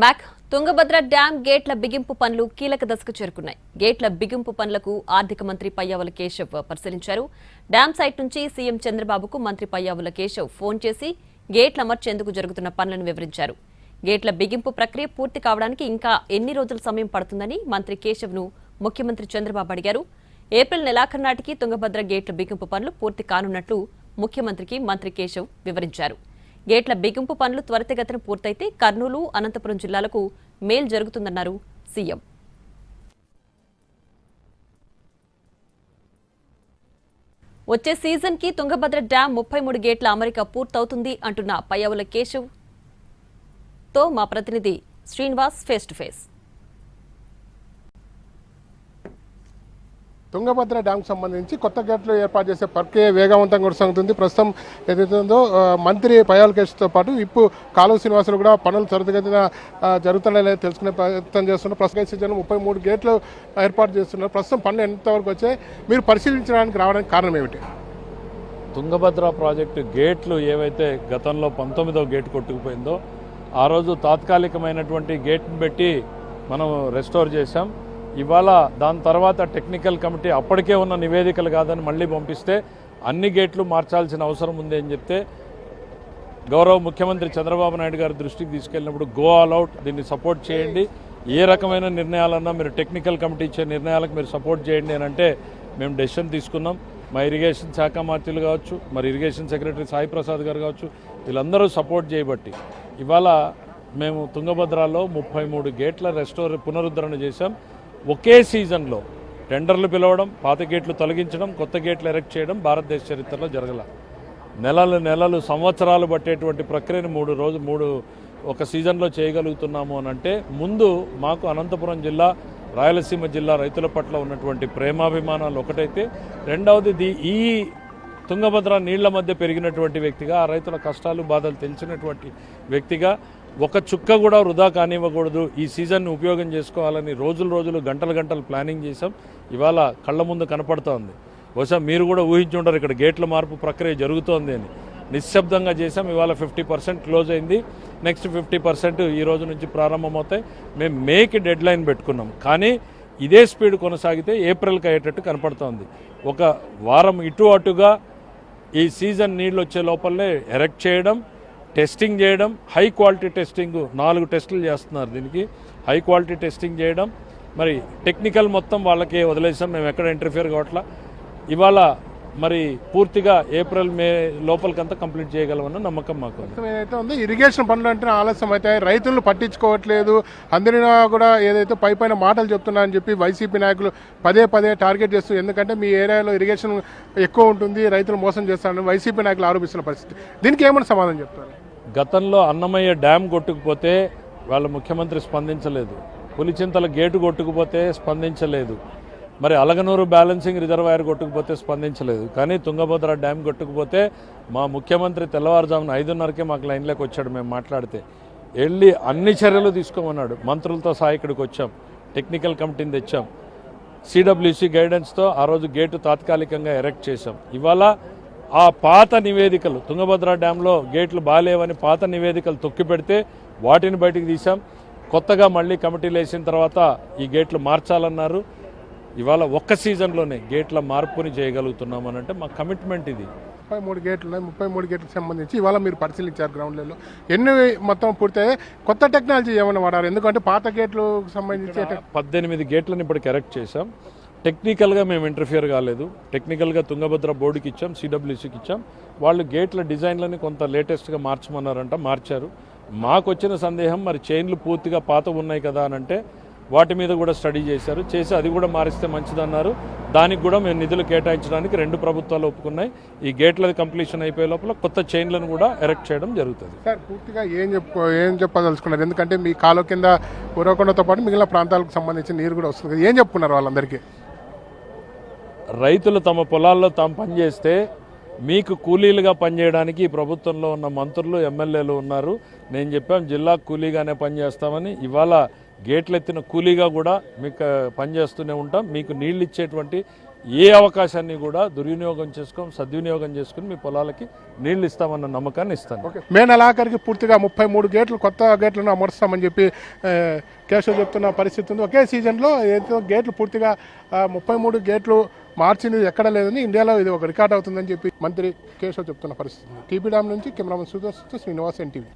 Back Tungabhadra dam గేట్ల బిగింపు పనులు కీలక దశకు చేరుకున్నాయి. గేట్ల బిగింపు పనులకు ఆర్థిక మంత్రి పయ్యావుల కేశవ్ పరిశీలించారు. డ్యాం సైట్ నుంచి సీఎం చంద్రబాబుకు మంత్రి పయ్యావుల కేశవ్ ఫోన్ చేసి గేట్ల అమర్చేందుకు జరుగుతున్న పనులను వివరించారు. గేట్ల బిగింపు ప్రక్రియ పూర్తి కావడానికి ఇంకా ఎన్ని రోజుల సమయం పడుతుందని మంత్రి కేశవ్ను ముఖ్యమంత్రి చంద్రబాబు అడిగారు. ఏప్రిల్ నెలాఖరు నాటికి తుంగభద్ర గేట్ల బిగింపు పనులు పూర్తి కానున్నట్లు ముఖ్యమంత్రికి మంత్రి కేశవ్ వివరించారు. గేట్ల బిగింపు పనులు త్వరితగతిన పూర్తయితే కర్నూలు, అనంతపురం జిల్లాలకు మేలు జరుగుతుందన్నారు సీఎం. వచ్చే సీజన్ కి తుంగభద్ర డ్యాం 33 గేట్ల అమరిక పూర్తవుతుంది అంటున్న పయ్యావుల కేశవ్ తో మా ప్రతినిధి Srinivas face to face. Tungabhadra డ్యాంకు సంబంధించి కొత్త గేట్లు ఏర్పాటు చేసే ప్రక్రియ వేగవంతంగా కొనసాగుతుంది. ప్రస్తుతం ఏదైతే ఉందో మంత్రి పయ్యావుల కేశవ్తో పాటు ఇప్పుడు కాలువ శ్రీనివాసులు కూడా పనులు త్వరితగతిన జరుగుతున్నాయో తెలుసుకునే ప్రయత్నం చేస్తున్నారు. ప్రస్తుతం సీజన్ 33 గేట్లు ఏర్పాటు చేస్తున్నారు. ప్రస్తుతం పనులు ఎంతవరకు వచ్చాయి, మీరు పరిశీలించడానికి రావడానికి కారణం ఏమిటి? తుంగభద్ర ప్రాజెక్టు గేట్లు ఏవైతే గతంలో 19వ గేటు కొట్టుకుపోయిందో ఆ రోజు తాత్కాలికమైనటువంటి గేట్ని పెట్టి మనం రెస్టోర్ చేశాం. ఇవాళ దాని తర్వాత టెక్నికల్ కమిటీ అప్పటికే ఉన్న నివేదికలు కాదని మళ్ళీ పంపిస్తే అన్ని గేట్లు మార్చాల్సిన అవసరం ఉంది అని చెప్తే గౌరవ ముఖ్యమంత్రి చంద్రబాబు నాయుడు గారి దృష్టికి తీసుకెళ్ళినప్పుడు గో ఆల్ అవుట్, దీన్ని సపోర్ట్ చేయండి, ఏ రకమైన నిర్ణయాలన్నా మీరు టెక్నికల్ కమిటీ ఇచ్చే నిర్ణయాలకు మీరు సపోర్ట్ చేయండి అని అంటే మేము డెసిషన్ తీసుకున్నాం. మా ఇరిగేషన్ శాఖ మంత్రులు కావచ్చు, మరి ఇరిగేషన్ సెక్రటరీ సాయి ప్రసాద్ గారు కావచ్చు, వీళ్ళందరూ సపోర్ట్ చేయబట్టి ఇవాళ మేము తుంగభద్రలో 33 గేట్ల పునరుద్ధరణ చేశాం. ఒకే సీజన్లో టెండర్లు పిలవడం, పాత గేట్లు తొలగించడం, కొత్త గేట్లు ఎరెక్ట్ చేయడం భారతదేశ చరిత్రలో జరగల. నెలలు సంవత్సరాలు పట్టేటువంటి ప్రక్రియను ఒక సీజన్లో చేయగలుగుతున్నాము అని అంటే ముందు మాకు అనంతపురం జిల్లా, రాయలసీమ జిల్లా రైతుల పట్ల ఉన్నటువంటి ప్రేమాభిమానాలు ఒకటైతే, రెండవది ఈ తుంగభద్ర నీళ్ల మధ్య పెరిగినటువంటి వ్యక్తిగా, ఆ రైతుల కష్టాలు బాధలు తెలిసినటువంటి వ్యక్తిగా ఒక చుక్క కూడా వృధా కానివ్వకూడదు, ఈ సీజన్ను ఉపయోగం చేసుకోవాలని రోజులు గంటలు ప్లానింగ్ చేశాం. ఇవాళ కళ్ళ ముందు కనపడుతోంది. బహుశా మీరు కూడా ఊహించుంటారు ఇక్కడ గేట్ల మార్పు ప్రక్రియ జరుగుతోంది అని. నిశ్శబ్దంగా చేశాం. ఇవాళ 50% క్లోజ్ అయింది. నెక్స్ట్ 50% ఈ రోజు నుంచి ప్రారంభమవుతాయి. మేము మేకి డెడ్ లైన్ పెట్టుకున్నాం, కానీ ఇదే స్పీడ్ కొనసాగితే ఏప్రిల్కి అయ్యేటట్టు కనపడుతోంది. ఒక వారం ఇటు అటుగా ఈ సీజన్ నీళ్ళు వచ్చే లోపలనే ఎరెక్ట్ చేయడం, టెస్టింగ్ చేయడం, హై క్వాలిటీ టెస్టింగ్ 4 టెస్టులు చేస్తున్నారు. దీనికి హై క్వాలిటీ టెస్టింగ్ చేయడం, మరి టెక్నికల్ మొత్తం వాళ్ళకే వదిలేసాం. మేము ఎక్కడ ఇంటర్ఫియర్ కావట్లా. ఇవాళ మరి పూర్తిగా ఏప్రిల్ మే లోపలికంతా కంప్లీట్ చేయగలమన్న నమ్మకం మాకు. ఏదైతే ఉందో ఇరిగేషన్ పనులు అంటే ఆలస్యం అవుతాయి, రైతులను పట్టించుకోవట్లేదు, అందరినీ కూడా ఏదైతే పైన మాటలు చెప్తున్నారని చెప్పి వైసీపీ నాయకులు పదే టార్గెట్ చేస్తూ, ఎందుకంటే మీ ఏరియాలో ఇరిగేషన్ ఎక్కువ ఉంటుంది, రైతులు మోసం చేస్తారని వైసీపీ నాయకులు ఆరోపిస్తున్న పరిస్థితి. దీనికి ఏమైనా సమాధానం చెప్తారు? గతంలో అన్నమయ్య డ్యామ్ కొట్టుకుపోతే వాళ్ళ ముఖ్యమంత్రి స్పందించలేదు, పులిచింతల గేటు కొట్టుకుపోతే స్పందించలేదు, మరి అలగనూరు బ్యాలెన్సింగ్ రిజర్వాయర్ కొట్టుకుపోతే స్పందించలేదు. కానీ తుంగభద్ర డ్యామ్ కొట్టుకుపోతే మా ముఖ్యమంత్రి తెల్లవారుజామున 5:30కే మాకు లైన్లోకి వచ్చాడు. మేము మాట్లాడితే వెళ్ళి అన్ని చర్యలు తీసుకోమన్నాడు. మంత్రులతో సహా ఇక్కడికి వచ్చాం, టెక్నికల్ కమిటీని తెచ్చాం, సిడబ్ల్యూసి గైడెన్స్తో ఆ రోజు గేటు తాత్కాలికంగా ఎరెక్ట్ చేశాం. ఇవాళ ఆ పాత నివేదికలు, తుంగభద్ర డ్యాంలో గేట్లు బాగాలేవని పాత నివేదికలు తొక్కిపెడితే వాటిని బయటికి తీసాం. కొత్తగా మళ్ళీ కమిటీలు వేసిన తర్వాత ఈ గేట్లు మార్చాలన్నారు. ఇవాళ ఒక్క సీజన్లోనే గేట్ల మార్పుని చేయగలుగుతున్నామని అంటే మా కమిట్మెంట్ ఇది. 33 గేట్లు ఉన్నాయి. 33 గేట్లకు సంబంధించి ఇవాళ మీరు పరిశీలించారు గ్రౌండ్ లెవెల్లో. ఎన్ని మొత్తం పూర్తయి కొత్త టెక్నాలజీ ఏమైనా వాడారు? ఎందుకంటే పాత గేట్లకు సంబంధించి 18 గేట్లను ఇప్పటికి ఎరెక్ట్ చేశాం. టెక్నికల్గా మేము ఇంటర్ఫియర్ కాలేదు. టెక్నికల్గా తుంగభద్ర బోర్డుకి ఇచ్చాం, సిడబ్ల్యూసీకి ఇచ్చాం. వాళ్ళు గేట్ల డిజైన్లని కొంత లేటెస్ట్గా మార్చమన్నారంట, మార్చారు. మాకు వచ్చిన సందేహం, మరి చైన్లు పూర్తిగా పాత ఉన్నాయి కదా అని అంటే వాటి మీద కూడా స్టడీ చేసి అది కూడా మారిస్తే మంచిదన్నారు. దానికి కూడా మేము నిధులు కేటాయించడానికి 2 ప్రభుత్వాలు ఒప్పుకున్నాయి. ఈ గేట్ల కంప్లీషన్ అయిపోయే లోపల కొత్త చైన్లను కూడా ఎరెక్ట్ చేయడం జరుగుతుంది. సార్, పూర్తిగా ఏం చెప్పదలుచుకున్నారు? ఎందుకంటే మీ కాలువ కింద ఉరవకొండతో పాటు మిగిలిన ప్రాంతాలకు సంబంధించి నీరు కూడా వస్తుంది. ఏం చెప్పుకున్నారు వాళ్ళందరికీ? రైతులు తమ పొలాల్లో తాము పనిచేస్తే మీకు కూలీలుగా పనిచేయడానికి ఈ ప్రభుత్వంలో ఉన్న మంత్రులు, ఎమ్మెల్యేలు ఉన్నారు. నేను చెప్పాం జిల్లా కూలీగానే పనిచేస్తామని. ఇవాళ గేట్లు ఎత్తిన కూలీగా కూడా మీకు పనిచేస్తూనే ఉంటాం. మీకు నీళ్ళు ఇచ్చేటువంటి ఏ అవకాశాన్ని కూడా దుర్వినియోగం చేసుకొని సద్వినియోగం చేసుకుని మీ పొలాలకి నీళ్లు ఇస్తామన్న నమ్మకాన్ని ఇస్తాను. ఓకే, మే నెలాఖరికి పూర్తిగా 33 గేట్లు కొత్త గేట్లను అమరుస్తామని చెప్పి కేశవ్ చెప్తున్న పరిస్థితి ఉంది. ఒకే సీజన్లో ఏదో గేట్లు పూర్తిగా 33 గేట్లు మార్చింది ఎక్కడ లేదని ఇండియాలో ఇది ఒక రికార్డ్ అవుతుందని చెప్పి మంత్రి కేశవ్ చెప్తున్న పరిస్థితి. టీపీ డ్యామ్ నుంచి కెమెరామెన్ సుదర్శన్ శ్రీనివాస్, ఎన్టీవీ.